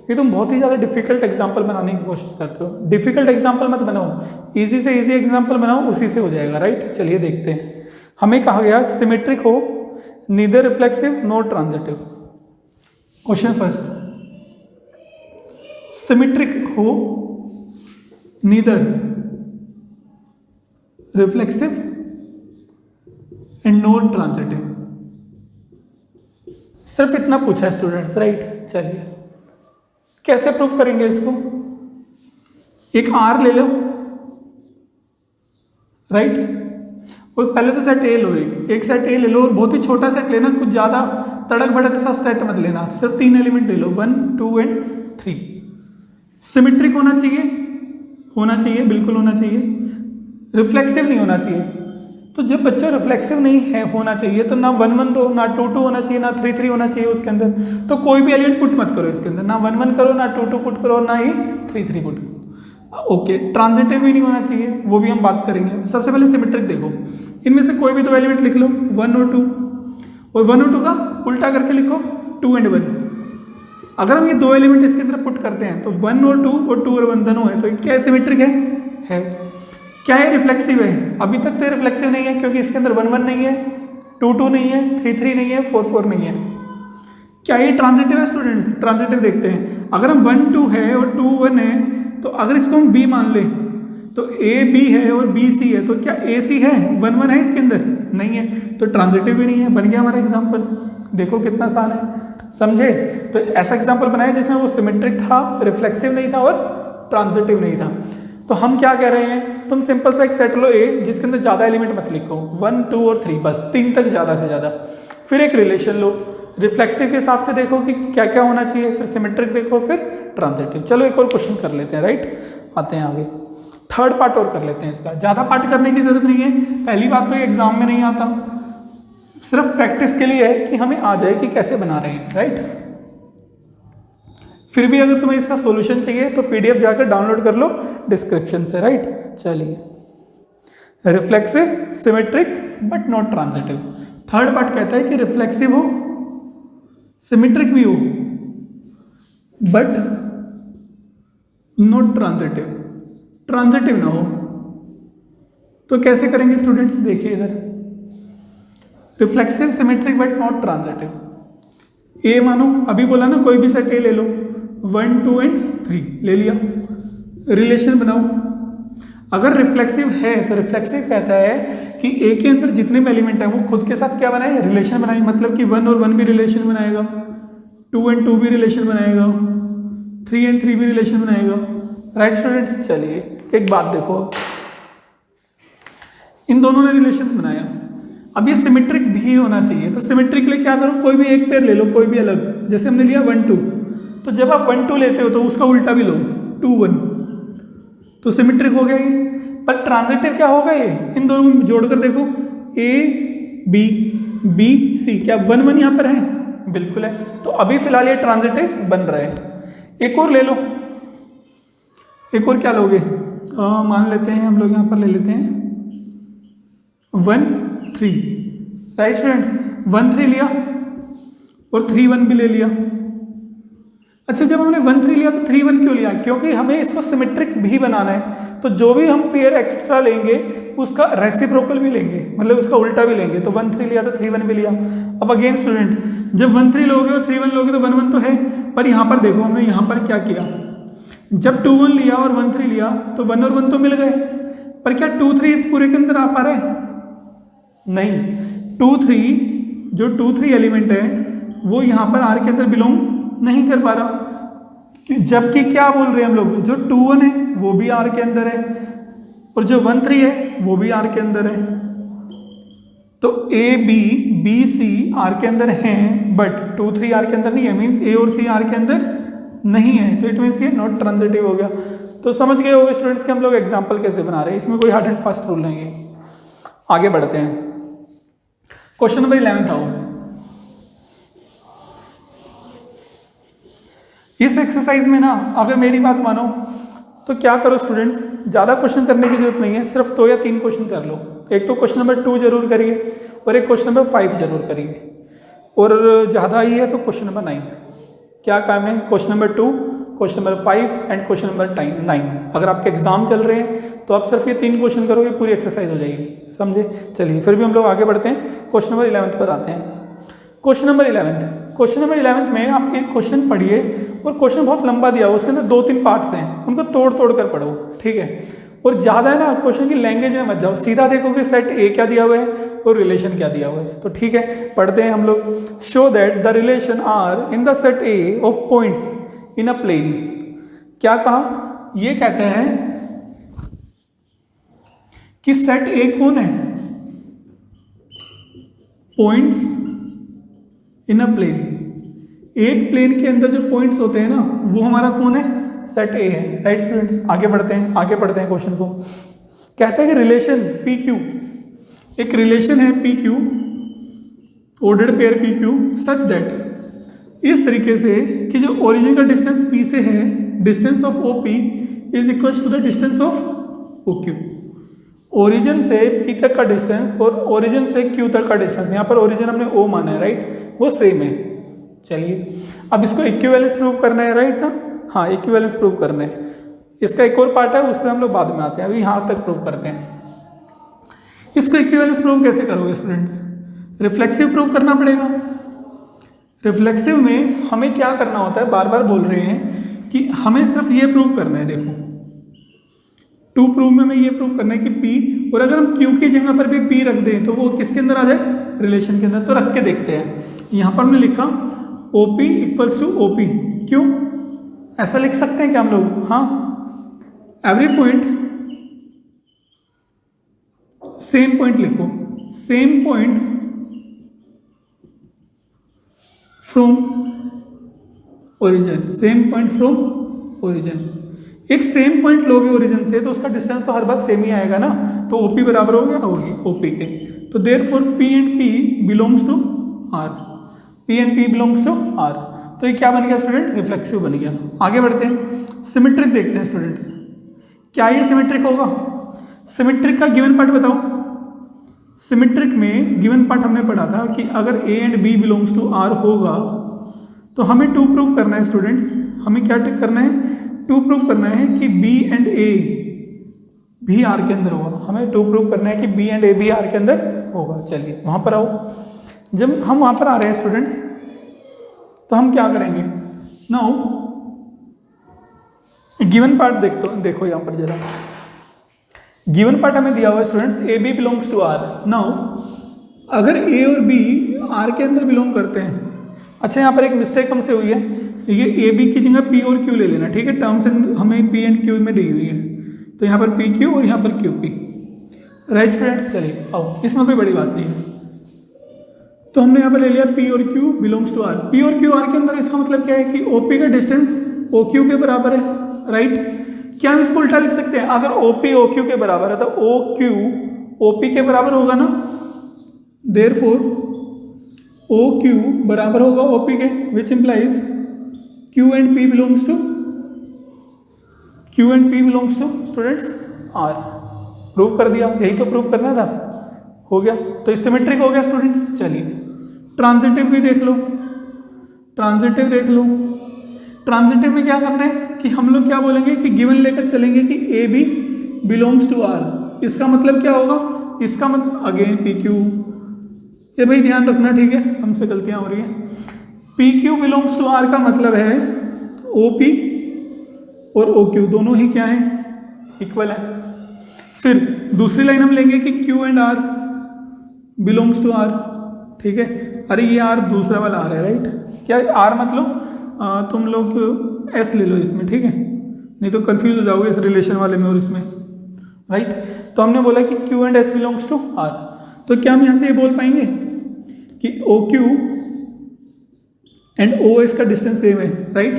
Speaker 1: कि तुम बहुत ही ज़्यादा डिफिकल्ट एग्जाम्पल बनाने की कोशिश करते हो। डिफिकल्ट एग्जाम्पल मत बनाओ, इजी से इजी एग्जाम्पल बनाओ, उसी से हो जाएगा, राइट। चलिए देखते हैं। हमें कहा गया सिमेट्रिक हो, neither reflexive nor transitive. Question first, symmetric हो, neither reflexive and nor transitive. सिर्फ इतना पूछा है स्टूडेंट्स, राइट। चलिए कैसे प्रूफ करेंगे इसको? एक आर ले लो, राइट, और पहले तो सेट ए लो, एक सेट ए ले लो और बहुत ही छोटा सेट लेना, कुछ ज़्यादा तड़क भड़क सा सेट मत लेना, सिर्फ 3 एलिमेंट ले लो, 1 2 एंड 3। सिमेट्रिक होना चाहिए, बिल्कुल होना चाहिए, रिफ्लेक्सिव नहीं होना चाहिए। तो जब बच्चों रिफ्लेक्सिव नहीं है होना चाहिए तो ना 1 1 दो, ना 2 2 होना चाहिए, ना 3 3 होना चाहिए उसके अंदर। तो कोई भी एलिमेंट पुट मत करो इसके अंदर, ना 1 1 करो, ना 2 2 पुट करो, ना ही 3 3 पुट करो। ओके, ट्रांजिटिव भी नहीं होना चाहिए, वो भी हम बात करेंगे। सबसे पहले सिमेट्रिक देखो, इनमें से कोई भी 2 एलिमेंट लिख लो, 1 और 2, और 1 और 2 का उल्टा करके लिखो 2 एंड 1। अगर हम ये 2 एलिमेंट इसके अंदर पुट करते हैं तो 1 और 2 और 2 और 1 दोनों है, तो क्या सिमेट्रिक है। क्या ये रिफ्लेक्सिव है? अभी तक तो रिफ्लेक्सिव नहीं है क्योंकि इसके अंदर 1 1 नहीं है, 2 2 नहीं है, 3 3 नहीं है, 4 4 नहीं है। क्या ये ट्रांजिटिव है स्टूडेंट्स? ट्रांजिटिव देखते हैं। अगर हम 1 2 है और 2 1 है, तो अगर इसको हम बी मान लें तो ए बी है और बी सी है, तो क्या ए सी है? 1 1 है इसके अंदर? नहीं है, तो ट्रांजिटिव भी नहीं है। बन गया हमारा एग्जाम्पल। देखो कितना आसान है, समझे? तो ऐसा एग्जाम्पल बनाया जिसमें वो सिमेट्रिक था, रिफ्लेक्सिव नहीं था और ट्रांजिटिव नहीं था। तो हम क्या कह रहे हैं, तुम सिंपल सा एक सेट लो ए जिसके अंदर ज़्यादा एलिमेंट मत लिखो, 1 2 और 3, बस 3 तक ज़्यादा से ज़्यादा। फिर एक रिलेशन लो, रिफ्लेक्सिव के हिसाब से देखो कि क्या क्या होना चाहिए, फिर सिमेट्रिक देखो, फिर ट्रांजिटिव। चलो एक और क्वेश्चन कर लेते हैं, राइट। आते हैं आगे, थर्ड पार्ट और कर लेते हैं इसका। ज़्यादा पार्ट करने की जरूरत नहीं है। पहली बात तो ये एग्जाम में नहीं आता, सिर्फ प्रैक्टिस के लिए है कि हमें आ जाए कि कैसे बना रहे हैं, राइट। फिर भी अगर तुम्हें इसका सॉल्यूशन चाहिए तो पीडीएफ जाकर डाउनलोड कर लो डिस्क्रिप्शन से, राइट। चलिए, reflexive, symmetric but not transitive. Third part कहता है कि रिफ्लेक्सिव हो, सिमेट्रिक भी हो बट नॉट ट्रांजिटिव, ट्रांजिटिव ना हो। तो कैसे करेंगे स्टूडेंट्स? देखिए इधर, reflexive, symmetric but not transitive. ए मानो, अभी बोला ना कोई भी सेट ए ले लो, 1 2 एंड 3 ले लिया, रिलेशन बनाओ। अगर रिफ्लेक्सिव है तो रिफ्लेक्सिव कहता है कि ए के अंदर जितने भी एलिमेंट है वो खुद के साथ क्या बनाए? रिलेशन बनाए। मतलब कि 1 और 1 भी रिलेशन बनाएगा, 2 एंड 2 भी रिलेशन बनाएगा, 3 एंड 3 भी रिलेशन बनाएगा, राइट स्टूडेंट्स। चलिए एक बात देखो, इन दोनों ने रिलेशन बनाया। अब ये सिमेट्रिक भी होना चाहिए, तो सिमेट्रिक के लिए क्या करो? कोई भी एक पेयर ले लो, कोई भी अलग। जैसे हमने लिया 1 2, तो जब आप 1 2 लेते हो तो उसका उल्टा भी लो, 2 1, तो सिमेट्रिक हो गया ये। पर ट्रांजिटिव क्या होगा? ये इन दोनों को जोड़कर देखो, ए बी बी सी, क्या 1 1 यहाँ पर है? बिल्कुल है। तो अभी फिलहाल ये ट्रांजिटिव बन रहा है। एक और ले लो, एक और क्या लोगे? मान लेते हैं हम लोग यहाँ पर ले लेते हैं 1 3, राइट स्टूडेंट्स। 1 3 लिया और 3 1 भी ले लिया। अच्छा, जब हमने 1 3 लिया तो 3 1 क्यों लिया? क्योंकि हमें इसको सिमेट्रिक भी बनाना है, तो जो भी हम पेयर एक्स्ट्रा लेंगे उसका रेसिप्रोकल भी लेंगे, मतलब उसका उल्टा भी लेंगे। तो 1 3 लिया तो 3 1 भी लिया। अब अगेन स्टूडेंट, जब 1 3 लोगे और 3 1 लोगे तो 1 1 तो है, पर यहाँ पर देखो हमने यहाँ पर क्या किया, जब 2 1 लिया और 1 3 लिया तो 1 और 1 तो मिल गए, पर क्या 2 3 इस पूरे के अंदर आ पा रहे हैं? नहीं। 2 3, जो 2 3 एलिमेंट है वो यहाँ पर आर के अंदर बिलोंग नहीं कर पा रहा, जबकि क्या बोल रहे हैं हम लोग, जो 2 1 है वो भी आर के अंदर है और जो 1 3 है वो भी आर के अंदर है। तो A B B C R के अंदर हैं, बट 2 3 आर के अंदर नहीं है, मीन्स ए और सी आर के अंदर नहीं है, तो इट मीन्स ये नॉट ट्रांजिटिव हो गया। तो समझ गए होंगे स्टूडेंट्स कि हम लोग एग्जाम्पल कैसे बना रहे हैं, इसमें कोई हार्ड एंड फास्ट रूल नहीं है। आगे बढ़ते हैं, क्वेश्चन नंबर 11 आओ। इस एक्सरसाइज में ना, अगर मेरी बात मानो तो क्या करो स्टूडेंट्स, ज़्यादा क्वेश्चन करने की जरूरत नहीं है, सिर्फ 2 या 3 क्वेश्चन कर लो। एक तो क्वेश्चन नंबर 2 जरूर करिए और एक क्वेश्चन नंबर 5 जरूर करिए, और ज़्यादा ही है तो क्वेश्चन नंबर 9। क्या काम है? Question number 2, question number 5 and question number 9। अगर आपके एग्जाम चल रहे हैं तो आप सिर्फ ये 3 क्वेश्चन करोगे, पूरी एक्सरसाइज हो जाएगी, समझे? चलिए फिर भी हम लोग आगे बढ़ते हैं, क्वेश्चन नंबर 11 पर आते हैं। क्वेश्चन नंबर 11 में आप एक क्वेश्चन पढ़िए, और क्वेश्चन बहुत लंबा दिया हुआ, उसके अंदर 2-3 पार्ट्स हैं, उनको तोड़ तोड़ कर पढ़ो, ठीक है? और ज़्यादा है ना क्वेश्चन की लैंग्वेज में मत जाओ, सीधा देखो कि सेट ए क्या दिया हुआ है और रिलेशन क्या दिया हुआ है। तो ठीक है, पढ़ते हैं हम लोग। Show that the relation R in the set A of points in a plane. क्या कहा? ये कहते हैं कि सेट ए कौन है? Points in a plane. एक प्लेन के अंदर जो पॉइंट्स होते हैं ना, वो हमारा कौन है? सेट ए है, राइट स्टूडेंट्स? आगे बढ़ते हैं क्वेश्चन को। कहते हैं कि रिलेशन पी क्यू, एक रिलेशन है P Q, ordered pair P Q, such that, इस तरीके से कि जो ओरिजिन का डिस्टेंस पी से है, distance of O P is equal to the distance of O Q. Origin से पी तक का डिस्टेंस और ओरिजिन से क्यू तक का डिस्टेंस, यहाँ पर ओरिजिन हमने ओ माना है, राइट? वो सेम है। चलिए अब इसको इक्विवेलेंस प्रूव करना है, राइट ना? हाँ, इक्विवेलेंस प्रूव करना है। इसका एक और पार्ट है, उस पर हम लोग बाद में आते हैं, अभी यहाँ तक प्रूव करते हैं। इसको इक्विवेलेंस प्रूव कैसे करोगे स्टूडेंट्स? रिफ्लेक्सिव प्रूव करना पड़ेगा। रिफ्लेक्सिव में हमें क्या करना होता है, बार बार बोल रहे हैं कि हमें सिर्फ ये प्रूव करना है। देखो 2 प्रूव में हमें ये प्रूव करना है कि P, और अगर हम Q की जगह पर भी P रख दें तो वो किसके अंदर आ जाए? रिलेशन के अंदर। तो रख के देखते हैं। यहाँ पर हमने लिखा OP इक्वल्स टू OP। क्यों ऐसा लिख सकते हैं क्या हम लोग? हाँ, एवरी पॉइंट, सेम पॉइंट लिखो, same point from origin, same point from origin. एक सेम पॉइंट लोगे ओरिजिन से तो उसका डिस्टेंस तो हर बार सेम ही आएगा ना, तो OP बराबर हो गया होगी OP के। तो therefore P and P belongs to R, P and P belongs to R। तो ये क्या बन गया स्टूडेंट? रिफ्लेक्सिव बन गया। आगे बढ़ते हैं, सिमेट्रिक देखते हैं स्टूडेंट्स। क्या ये सिमेट्रिक होगा? सिमेट्रिक का गिवन पार्ट बताओ। सिमेट्रिक में गिवन पार्ट हमने पढ़ा था कि अगर A and B belongs to R होगा तो हमें 2 प्रूव करना है स्टूडेंट्स। हमें क्या करना है? 2 प्रूव करना है कि B एंड A भी R के अंदर होगा। हमें 2 प्रूव करना है कि B एंड A भी R के अंदर होगा। चलिए वहाँ पर आओ। जब हम वहाँ पर आ रहे हैं स्टूडेंट्स तो हम क्या करेंगे? नाउ गिवन पार्ट देखो यहाँ पर जरा। गिवन पार्ट हमें दिया हुआ है students, AB belongs to R। Now अगर A और B R के अंदर बिलोंग करते हैं, अच्छा यहाँ पर एक मिस्टेक हमसे हुई है, ये AB की जगह P और Q ले लेना, ठीक है? टर्म्स हमें P एंड Q में दी हुई है, तो यहाँ पर PQ और यहाँ पर QP, राइट स्टूडेंट्स? चलिए आओ, इसमें कोई बड़ी बात नहीं है। तो हमने यहाँ पर ले लिया P और Q belongs to R। P और Q R के अंदर, इसका मतलब क्या है कि OP का डिस्टेंस OQ के बराबर है, राइट? क्या हम इसको उल्टा लिख सकते हैं? अगर OP OQ के बराबर है तो OQ OP के बराबर होगा ना, देयरफॉर OQ बराबर होगा OP के, which implies Q and P belongs to students R। Prove कर दिया, यही तो प्रूव करना था, हो गया। तो सिमेट्रिक हो गया स्टूडेंट्स। चलिए ट्रांजिटिव भी देख लो, ट्रांजिटिव में क्या करना है कि हम लोग क्या बोलेंगे कि गिवन लेकर चलेंगे कि AB बिलोंग्स टू R। इसका मतलब क्या होगा? इसका मतलब अगेन PQ, ये भाई ध्यान रखना, ठीक है? हमसे गलतियां हो रही हैं। PQ बिलोंग्स टू R का मतलब है OP और OQ दोनों ही क्या है? इक्वल है। फिर दूसरी लाइन हम लेंगे कि Q and R belongs to R, ठीक है? अरे ये R दूसरा वाला R है, राइट? क्या R मतलब तुम लोग S ले लो इसमें, ठीक है? नहीं तो कंफ्यूज हो जाओगे इस रिलेशन वाले में और इसमें, राइट? तो हमने बोला कि Q and S belongs to R। तो क्या हम यहाँ से ये बोल पाएंगे कि OQ एंड OS का डिस्टेंस सेम है, राइट?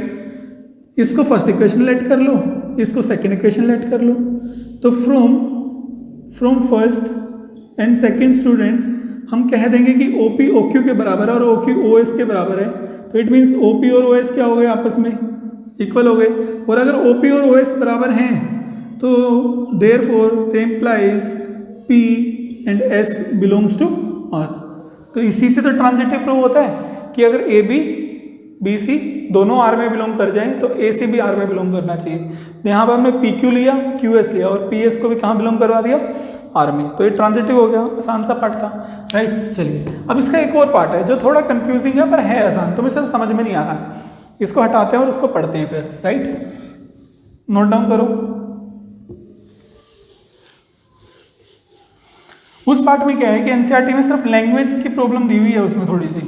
Speaker 1: इसको फर्स्ट इक्वेशन लेट कर लो, इसको सेकेंड इक्वेशन लेट कर लो। तो from first and second students हम कह देंगे कि OP OQ के बराबर है और OQ OS के बराबर है। तो इट मीन्स OP और OS क्या हो गए आपस में? इक्वल हो गए। और अगर OP और OS बराबर हैं तो therefore the implies P and S belongs to R। तो इसी से तो ट्रांजिटिव प्रूव होता है कि अगर AB BC दोनों R में बिलोंग कर जाएं तो AC भी R में बिलोंग करना चाहिए। यहाँ पर हमने PQ लिया, QS लिया और PS को भी कहाँ बिलोंग करवा दिया, R में। तो ये ट्रांजिटिव हो गया, आसान सा पार्ट था, राइट। चलिए अब इसका एक और पार्ट है जो थोड़ा कंफ्यूजिंग है पर है आसान, तुम्हें सिर्फ समझ में नहीं आ रहा है। इसको हटाते हैं और उसको पढ़ते हैं फिर, राइट। नोट डाउन करो। उस पार्ट में क्या है कि एनसीईआरटी में सिर्फ लैंग्वेज की प्रॉब्लम दी हुई है, उसमें थोड़ी सी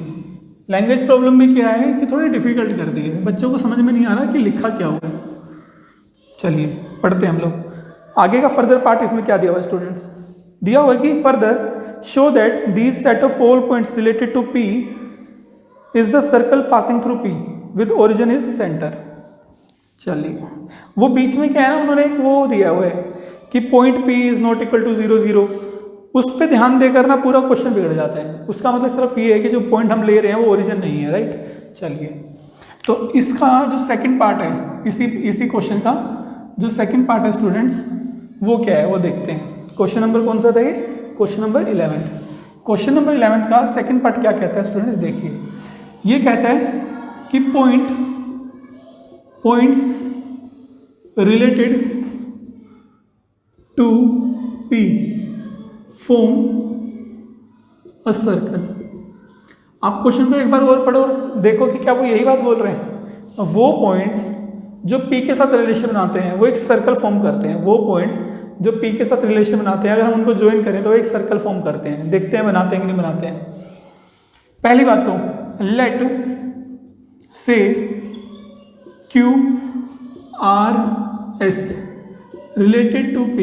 Speaker 1: लैंग्वेज प्रॉब्लम में क्या है कि थोड़ी डिफिकल्ट कर दी है, बच्चों को समझ में नहीं आ रहा कि लिखा क्या हुआ है। चलिए पढ़ते हैं हम लोग आगे का फर्दर पार्ट। इसमें क्या दिया हुआ है स्टूडेंट्स, दिया हुआ है कि further show that these set of all points related to P is the circle passing through P with origin is centre. चलिए वो बीच में क्या है ना, उन्होंने एक वो दिया हुआ है कि point P is not equal to 0 0, उस पर ध्यान देकर ना पूरा क्वेश्चन बिगड़ जाता है। उसका मतलब सिर्फ ये है कि जो पॉइंट हम ले रहे हैं वो ओरिजिन नहीं है, राइट। चलिए तो इसका जो सेकंड पार्ट है इसी क्वेश्चन का जो सेकंड पार्ट है स्टूडेंट्स, वो क्या है वो देखते हैं। क्वेश्चन नंबर कौन सा था ये, क्वेश्चन नंबर 11। क्वेश्चन नंबर 11 का सेकंड पार्ट क्या कहता है स्टूडेंट्स, देखिए। ये कहता है कि points related to P form a circle. आप क्वेश्चन को एक बार और पढ़ो, देखो कि क्या वो यही बात बोल रहे हैं। वो पॉइंट्स जो P के साथ रिलेशन बनाते हैं वो एक सर्कल फॉर्म करते हैं। वो पॉइंट्स जो P के साथ रिलेशन बनाते हैं, अगर हम उनको ज्वाइन करें तो एक सर्कल फॉर्म करते हैं। देखते हैं बनाते हैं कि नहीं बनाते हैं। पहली बात तो लेट से QRS रिलेटेड टू P।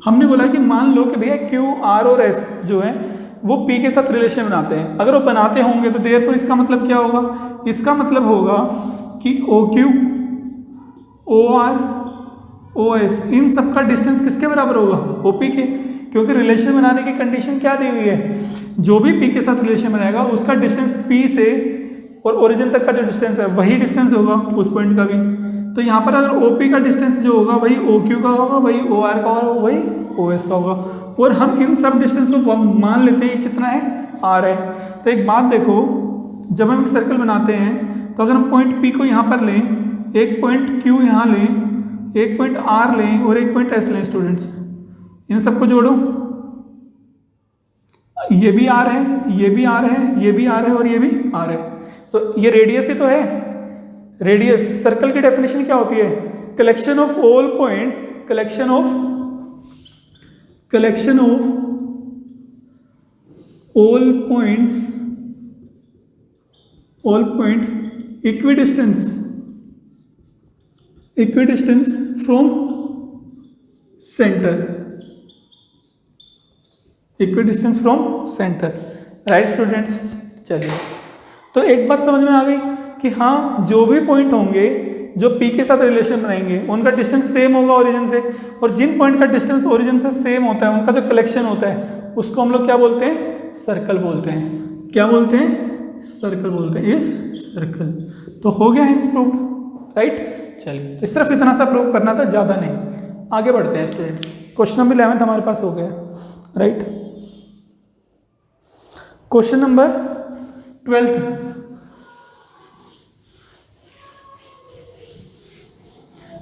Speaker 1: हमने बोला कि मान लो कि भैया Q, R और S जो है वो P के साथ रिलेशन बनाते हैं। अगर वो बनाते होंगे तो देयरफॉर इसका मतलब क्या होगा, इसका मतलब होगा कि OQ, OR, OS इन सब का डिस्टेंस किसके बराबर होगा, OP के। क्योंकि रिलेशन बनाने की कंडीशन क्या दी हुई है, जो भी P के साथ रिलेशन बनाएगा उसका डिस्टेंस P से और ओरिजिन तक का जो डिस्टेंस है वही डिस्टेंस होगा उस पॉइंट का भी। तो यहाँ पर अगर OP का डिस्टेंस जो होगा वही OQ का होगा, वही OR का होगा, वही OS का होगा। और हम इन सब डिस्टेंस को मान लेते हैं कितना है, R है। तो एक बात देखो, जब हम सर्कल बनाते हैं तो अगर हम पॉइंट P को यहाँ पर लें, एक पॉइंट Q यहाँ लें, एक पॉइंट R लें और एक पॉइंट S लें स्टूडेंट्स, इन सबको जोड़ो, ये भी R है, ये भी R है, ये भी R है और ये भी R है। तो ये रेडियस ही तो है। रेडियस सर्कल की डेफिनेशन क्या होती है, collection of all points, collection of all point equidistance from centre, right students. चलिए तो एक बात समझ में आ गई कि हाँ जो भी पॉइंट होंगे जो P के साथ रिलेशन बनाएंगे उनका डिस्टेंस सेम होगा ओरिजिन से, और जिन पॉइंट का डिस्टेंस ओरिजिन से सेम होता है उनका जो कलेक्शन होता है उसको हम लोग क्या बोलते हैं, सर्कल बोलते हैं। क्या बोलते हैं, सर्कल बोलते हैं, इस सर्कल। तो हो गया है प्रूफ, राइट। चलिए तो सिर्फ इतना सा प्रूफ करना था, ज़्यादा नहीं। आगे बढ़ते हैं स्टूडेंट्स। क्वेश्चन नंबर 11 हमारे पास हो गया, right. Question number 12।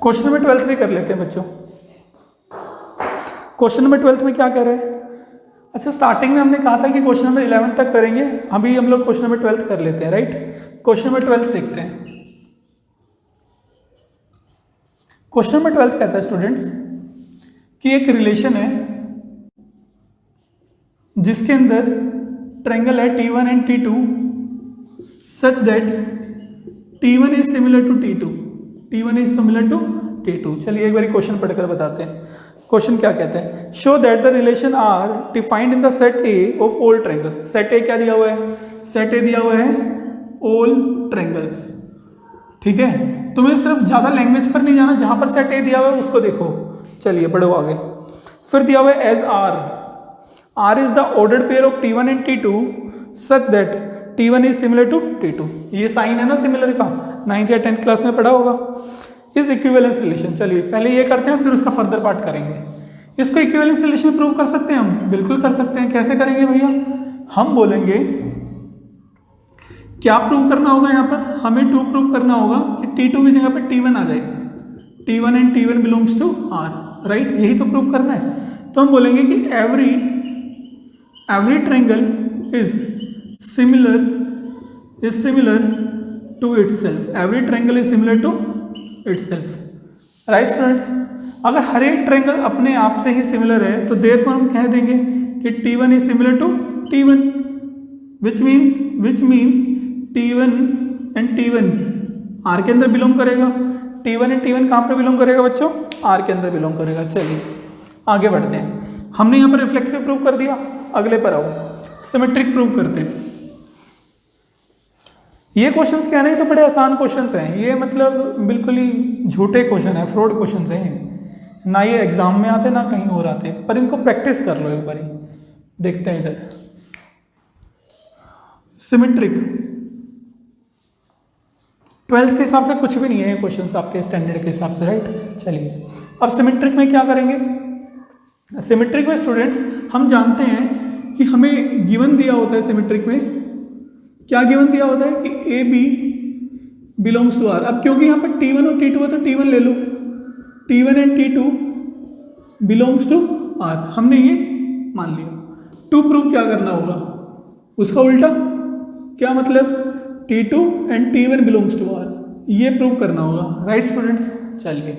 Speaker 1: Question number 12 भी कर लेते हैं बच्चों। क्वेश्चन नंबर 12 में क्या कह रहे हैं, अच्छा स्टार्टिंग में हमने कहा था कि क्वेश्चन नंबर 11 तक करेंगे, अभी हम लोग क्वेश्चन नंबर 12 कर लेते हैं, राइट। क्वेश्चन नंबर 12 देखते हैं। क्वेश्चन नंबर 12 कहता है स्टूडेंट्स कि एक रिलेशन है जिसके अंदर ट्रायंगल है T1 and T2 such that T1 is similar to T2, T1 is similar to T2। चलिए एक बार क्वेश्चन पढ़कर बताते हैं। क्वेश्चन क्या कहते हैं, show that the relation R defined in the set A of all triangles. Set A क्या दिया हुआ है, सेट ए दिया हुआ है ऑल ट्रायंगल्स, ठीक है। तुम्हें सिर्फ ज़्यादा लैंग्वेज पर नहीं जाना, जहाँ पर सेट ए दिया हुआ है उसको देखो। चलिए बढ़ो आगे। फिर दिया हुआ है as R is the ordered pair of T1 and T2 such that T1 is similar to T2, ये साइन है ना सिमिलर का, 9th या 10th क्लास में पढ़ा होगा। इस इक्विवेलेंस रिलेशन, चलिए पहले ये करते हैं फिर उसका फर्दर पार्ट करेंगे। इसको इक्विवेलेंस रिलेशन प्रूव कर सकते हैं हम, बिल्कुल कर सकते हैं। कैसे करेंगे भैया, हम बोलेंगे क्या प्रूव करना होगा, यहाँ पर हमें 2 प्रूव करना होगा कि T2 की जगह पर T1 आ जाए, T1 and T1 belongs to R, right, यही तो प्रूव करना है। तो हम बोलेंगे कि every triangle is similar to itself, every triangle is similar to itself, right students. अगर हर एक ट्रायंगल अपने आप से ही सिमिलर है तो देयरफॉर हम कह देंगे कि T1 is similar to T1, which means T1 and T1 R के अंदर बिलोंग करेगा। T1 एंड T1 कहाँ पर बिलोंग करेगा बच्चों, R के अंदर बिलोंग करेगा। चलिए आगे बढ़ते हैं। हमने यहाँ पर रिफ्लेक्सिव प्रूव कर दिया, अगले पर आओ, सिमेट्रिक प्रूव करते हैं। ये क्वेश्चंस क्या नहीं तो बड़े आसान क्वेश्चंस हैं, ये मतलब बिल्कुल ही झूठे क्वेश्चन है, फ्रॉड क्वेश्चंस हैं, ना ये एग्जाम में आते ना कहीं और आते, पर इनको प्रैक्टिस कर लो एक बारी। देखते हैं इधर सिमेट्रिक, 12th के हिसाब से कुछ भी नहीं है ये क्वेश्चंस आपके स्टैंडर्ड के हिसाब से, राइट। चलिए अब सिमेट्रिक में क्या करेंगे, सिमेट्रिक में स्टूडेंट्स हम जानते हैं कि हमें गिवन दिया होता है, सिमेट्रिक में क्या गिवन दिया होता है कि A B belongs to R. अब क्योंकि यहाँ पर T1 और T2 है तो T1 ले लो, T1 and T2 belongs to R, हमने ये मान लिया। 2 प्रूव क्या करना होगा, उसका उल्टा, क्या मतलब T2 and T1 belongs to R, ये प्रूव करना होगा, राइट स्टूडेंट्स। चलिए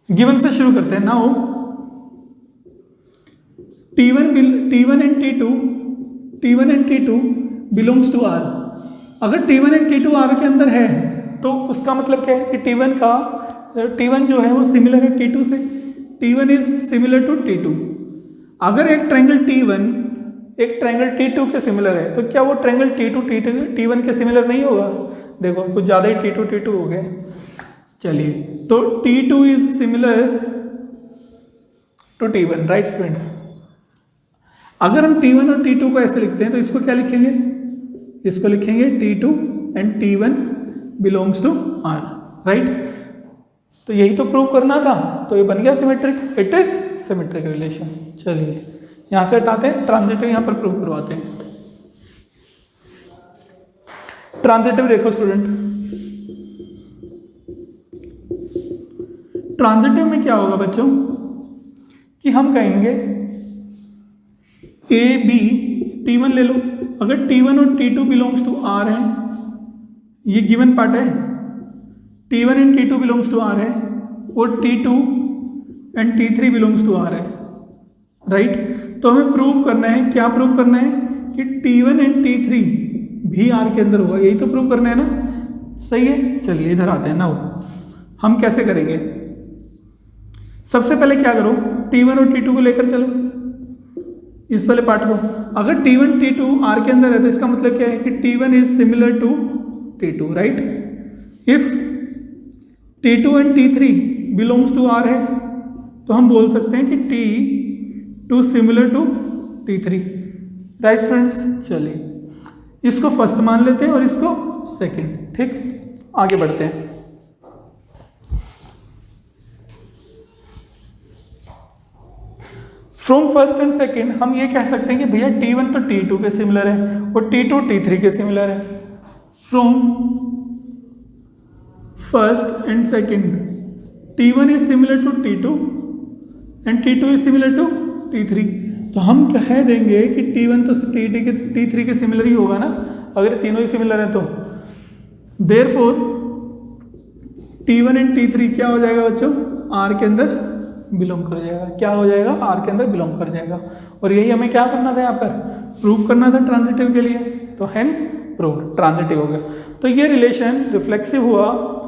Speaker 1: गिवन से शुरू करते हैं। Now T1 and T2 belongs to R. अगर T1 एंड T2 आर के अंदर है तो उसका मतलब क्या है कि T1 जो है वो सिमिलर है T2 से, T1 is similar to T2। अगर एक ट्रायंगल T2 के सिमिलर है तो क्या वो ट्रायंगल T1 के सिमिलर नहीं होगा। देखो कुछ ज़्यादा ही T2 हो गया। चलिए तो T2 is similar to T1, right students. अगर हम T1 और T2 को ऐसे लिखते हैं तो इसको क्या लिखेंगे, इसको लिखेंगे T2 and T1 belongs to R, right. तो यही तो प्रूव करना था, तो ये बन गया symmetric, it is symmetric relation. चलिए यहाँ से हटाते हैं, ट्रांजिटिव यहाँ पर प्रूव करवाते हैं। ट्रांजिटिव देखो स्टूडेंट, ट्रांजिटिव में क्या होगा बच्चों कि हम कहेंगे ए बी T1 ले लो, अगर T1 और T2 बिलोंग्स टू R है, ये गिवन पार्ट है, T1 and T2 belongs to R है और T2 and T3 belongs to R है, राइट। तो हमें प्रूव करना है, क्या प्रूव करना है कि T1 एंड T3 भी R के अंदर होगा, यही तो प्रूव करना है ना, सही है। चलिए इधर आते हैं ना, हम कैसे करेंगे। सबसे पहले क्या करो, T1 और T2 को लेकर चलो इस वाले पार्ट को। अगर T1 T2 R के अंदर है तो इसका मतलब क्या है कि T1 is similar to T2, right. If T2 and T3 belongs to R है तो हम बोल सकते हैं कि T2 similar to T3, right friends. चलिए इसको फर्स्ट मान लेते हैं और इसको सेकंड, ठीक। आगे बढ़ते हैं। फ्रॉम फर्स्ट एंड सेकंड हम ये कह सकते हैं कि भैया T1 तो T2 के सिमिलर है और T2 T3 के सिमिलर है। From first and second T1 is similar to T2 and T2 is similar to T3। तो हम कह देंगे कि T1 तो T3 के सिमिलर ही होगा ना, अगर तीनों ही सिमिलर है तो। देयरफॉर T1 एंड T3 क्या हो जाएगा बच्चों, R के अंदर बिलोंग कर जाएगा। क्या हो जाएगा, R के अंदर बिलोंग कर जाएगा। और यही हमें क्या करना था, यहाँ पर प्रूव करना था ट्रांजिटिव के लिए, तो हेंस प्रूव ट्रांजिटिव हो गया। तो ये रिलेशन रिफ्लेक्सिव हुआ,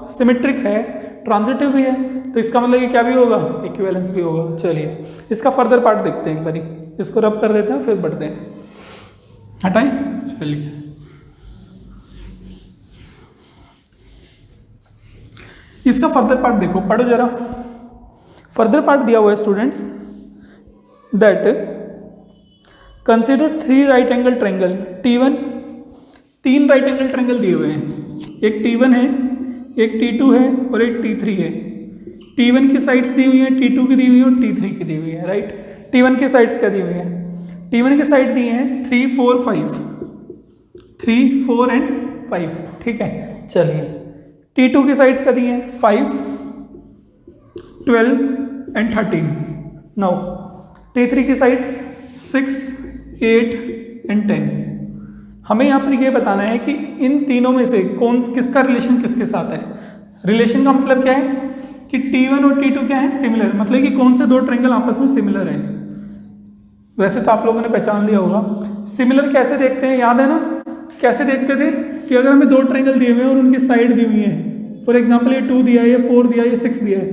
Speaker 1: सिमेट्रिक है, ट्रांजिटिव भी है, तो इसका मतलब ये क्या भी होगा, इक्विवेलेंस भी होगा। चलिए इसका फर्दर पार्ट देखते हैं एक बारी, इसको रब कर देते हैं फिर बढ़ते हैं। हटाएं, चलिए इसका फर्दर पार्ट देखो, पढ़ो जरा। फर्दर पार्ट दिया हुआ है students, that consider 3 right angle triangle T1 तीन राइट एंगल ट्रायंगल दिए हुए हैं, एक T1 है, एक T2 है और एक T3 है। T1 की साइड्स दी हुई है, T2 की दी हुई है और T3 की दी हुई है, राइट। T1 की साइड्स क्या दी हुई है? T1 की साइड दी हैं 3, 4, 5, 3, 4 एंड 5, ठीक है। चलिए T2 की साइड्स क्या दी हैं? 5, 12 एंड 13। नाउ T3 की साइड्स 6, 8 एंड 10। हमें यहाँ पर ये बताना है कि इन तीनों में से किसका रिलेशन किसके साथ है। रिलेशन का मतलब क्या है कि T1 और T2 क्या है? सिमिलर, मतलब कि कौन से दो ट्रायंगल आपस में सिमिलर है। वैसे तो आप लोगों ने पहचान लिया होगा। सिमिलर कैसे देखते हैं, याद है ना? कैसे देखते थे कि अगर हमें दो ट्रायंगल दिए हुए हैं और उनकी साइड दी हुई है, फॉर एग्जांपल ये 2 दिया है, ये 4 दिया है, ये 6 दिया है,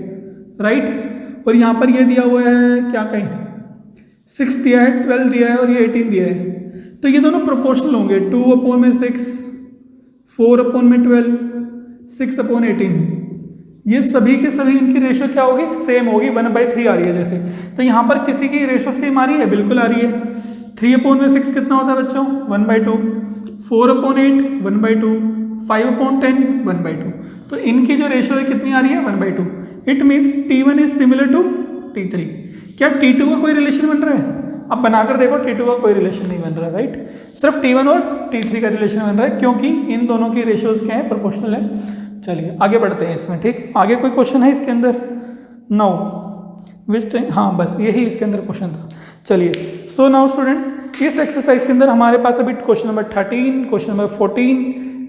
Speaker 1: राइट। और यहाँ पर ये दिया हुआ है क्या कहीं 6 दिया है, 12 दिया है और ये 18 दिया है, तो ये दोनों प्रोपोर्शनल होंगे। 2/6, 4/12, 6/18, ये सभी के सभी इनकी रेशो क्या होगी? सेम होगी, 1/3 आ रही है जैसे। तो यहाँ पर किसी की रेशो सेम आ रही है? बिल्कुल आ रही है। 3/6 कितना होता है बच्चों? 1/2, 4/8 1/2, 5/10 1/2। तो इनकी जो रेशो है कितनी आ रही है? 1/2। It means T1 is similar to T3। क्या T2 का कोई रिलेशन बन रहा है? अब बनाकर देखो, T2 का कोई रिलेशन नहीं बन रहा, राइट। सिर्फ T1 और T3 का रिलेशन बन रहा है, क्योंकि इन दोनों की रेशियोज क्या है? प्रोपोर्शनल है। चलिए आगे बढ़ते हैं इसमें, ठीक। आगे कोई क्वेश्चन है इसके अंदर? नो विच, हाँ बस यही इसके अंदर क्वेश्चन था। चलिए सो नाउ स्टूडेंट्स, इस एक्सरसाइज के अंदर हमारे पास अभी question number 13, question number 14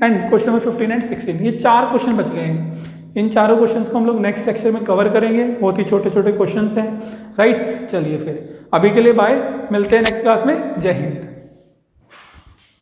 Speaker 1: and question number 15 and 16, ये 4 क्वेश्चन बच गए हैं। इन चारों क्वेश्चंस को हम लोग नेक्स्ट लेक्चर में कवर करेंगे। बहुत ही छोटे छोटे क्वेश्चंस हैं, राइट। चलिए फिर अभी के लिए बाय, मिलते हैं नेक्स्ट क्लास में। जय हिंद।